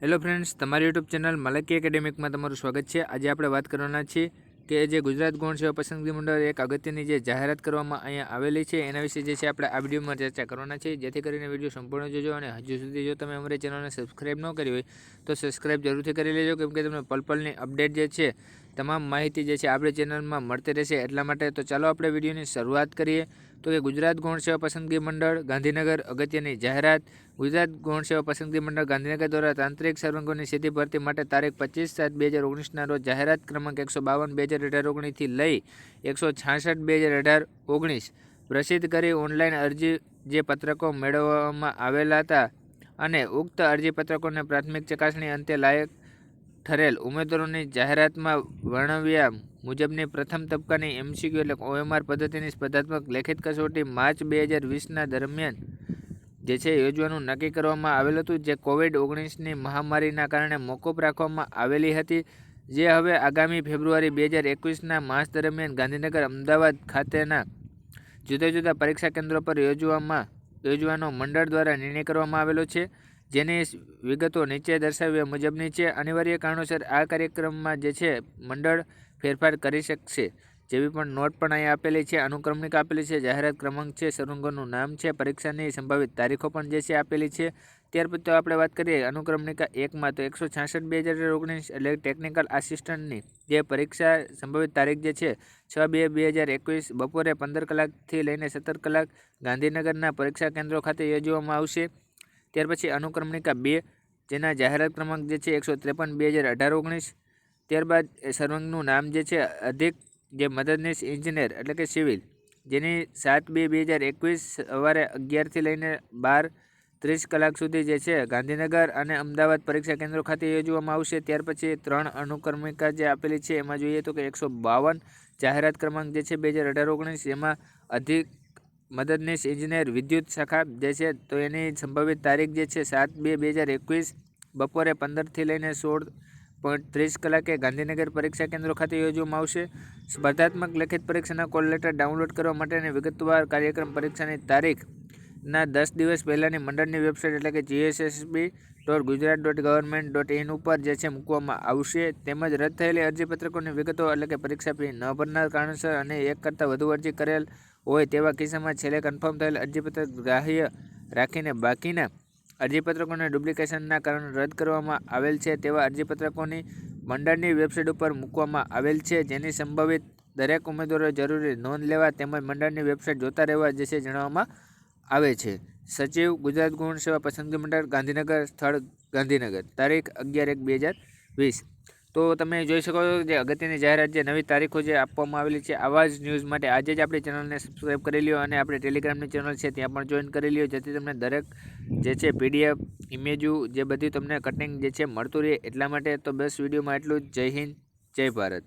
Hello friends, તમારી YouTube channel મલકી એકેડેમિકમાં તમારું સ્વાગત છે। આજે આપણે વાત કરવાના છીએ કે જે ગુજરાત ગૌણ સેવા પસંદગી મંડળ એક અગત્યની જે જાહેરાત કરવામાં અહીંયા આવેલી છે એના વિશે જે છે આપણે આ વિડીયોમાં ચર્ચા કરવાના છે, જેથી કરીને વિડીયો સંપૂર્ણ જોજો। અને હજુ સુધી જો તમે અમારી ચેનલને સબસ્ક્રાઈબ ન કરી હોય તો સબસ્ક્રાઈબ જરૂરથી કરી લેજો, કેમ કે તમને પલપલની અપડેટ જે છે તમામ માહિતી જે છે આપણી ચેનલમાં મળતી રહેશે એટલા માટે। તો ચાલો આપણે વિડીયોની શરૂઆત કરીએ। તો કે ગુજરાત ગૌણ સેવા પસંદગી મંડળ ગાંધીનગર અગત્યની જાહેરાત। ગુજરાત ગૌણ સેવા પસંદગી મંડળ ગાંધીનગર દ્વારા તાંત્રિક સર્વંગોની સીધી ભરતી માટે તારીખ 25/7/2019 રોજ જાહેરાત ક્રમાંક 152/2018 થી લઈ 166/2018 પ્રસિદ્ધ કરી ઓનલાઈન અરજી જે પત્રકો મેળવવામાં આવેલા હતા અને ઉક્ત અરજી પત્રકોને પ્રાથમિક ચકાસણી અંતે લાયક ઠરેલ ઉમેદવારોની જાહેરાતમાં વર્ણવ્યા મુજબની પ્રથમ તબક્કાની MCQ એટલે OMR પદ્ધતિની સ્પર્ધાત્મક લેખિત કસોટી માર્ચ 2020 દરમિયાન જે છે યોજવાનું નક્કી કરવામાં આવેલું હતું, જે COVID-19ની મહામારીના કારણે મોકૂફ રાખવામાં આવેલી હતી, જે હવે આગામી ફેબ્રુઆરી 2021ના માસ દરમિયાન ગાંધીનગર, અમદાવાદ ખાતેના જુદા જુદા પરીક્ષા કેન્દ્રો પર યોજવાનો મંડળ દ્વારા નિર્ણય કરવામાં આવેલો છે, જેની વિગતો નીચે દર્શાવ્યા મુજબની છે। અનિવાર્ય કારણોસર આ કાર્યક્રમમાં જે છે મંડળ ફેરફાર કરી શકશે, જેવી પણ નોટ પણ અહીંયા આપેલી છે, અનુક્રમણિકા આપેલી છે, જાહેરાત ક્રમાંક છે, સર્વંગોનું નામ છે, પરીક્ષાની સંભવિત તારીખો પણ જે છે આપેલી છે। ત્યાર પછી આપણે વાત કરીએ અનુક્રમણિકા 1માં તો 166/2019 એટલે ટેકનિકલ આસિસ્ટન્ટની જે પરીક્ષા સંભવિત તારીખ જે છે 6/2/2021 બપોરે 15 કલાકથી લઈને 17 કલાક ગાંધીનગરના પરીક્ષા કેન્દ્રો ખાતે યોજવામાં આવશે। ત્યાર પછી અનુક્રમણિકા 2 જેના જાહેરાત ક્રમાંક જે છે 153/2018 ત્યારબાદ સર્વંગનું નામ જે છે અધિક જે મદદનીશ એન્જિનિયર એટલે કે સિવિલ, જેની 7/2/2021 સવારે 11 થી લઈને 12:30 કલાક સુધી જે છે ગાંધીનગર અને અમદાવાદ પરીક્ષા કેન્દ્રો ખાતે યોજવામાં આવશે। ત્યાર પછી 3 અનુક્રમિકા જે આપેલી છે એમાં જોઈએ તો કે 152 જાહેરાત ક્રમાંક જે છે 2018-19 એમાં અધિક મદદનીશ એન્જિનિયર વિદ્યુત શાખા જે છે તો એની સંભવિત તારીખ જે છે 7/2/2021 બપોરે 15 થી લઈને 16:30 કલાકે ગાંધીનગર પરીક્ષા કેન્દ્રો ખાતે યોજવામાં આવશે। સ્પર્ધાત્મક લેખિત પરીક્ષાના કોલ લેટર ડાઉનલોડ કરવા માટેની વિગતવાર કાર્યક્રમ પરીક્ષાની તારીખના 10 દિવસ પહેલાંની મંડળની વેબસાઇટ એટલે કે gssb.gujarat.government.in ઉપર જે છે મૂકવામાં આવશે। તેમજ રદ થયેલી અરજીપત્રકોની વિગતો એટલે કે પરીક્ષા ફી ન ભરનાર કારણસર અને એક કરતાં વધુ અરજી કરેલ હોય તેવા કિસ્સામાં છેલ્લે કન્ફર્મ થયેલ અરજીપત્રક ગ્રાહ્ય રાખીને બાકીના અરજીપત્રકોને ડુપ્લિકેશનના કારણે રદ કરવામાં આવેલ છે તેવા અરજીપત્રકોની મંડળની વેબસાઇટ ઉપર મૂકવામાં આવેલ છે, જેની સંભવિત દરેક ઉમેદવારોએ જરૂરી નોંધ લેવા તેમજ મંડળની વેબસાઇટ જોતા રહેવા જે છે જણાવવામાં આવે છે। સચિવ ગુજરાત ગૌણ સેવા પસંદગી મંડળ ગાંધીનગર, સ્થળ ગાંધીનગર, તારીખ 11/1/2020। તો તમે જોઈ શકો છો જે અગત્યની જાહેરાત જે નવી તારીખો જે આપવામાં આવેલી છે, આવા જ ન્યૂઝ માટે આજે જ આપણી ચેનલને સબસ્ક્રાઈબ કરી લ્યો અને આપણે ટેલિગ્રામની ચેનલ છે ત્યાં પણ જોઈન કરી લ્યો, જેથી તમને દરેક જે છે PDF ઇમેજો જે બધી તમને કટિંગ જે છે મળતું રહે એટલા માટે। તો બસ વિડીયોમાં એટલું જ। જય હિન્દ, જય ભારત।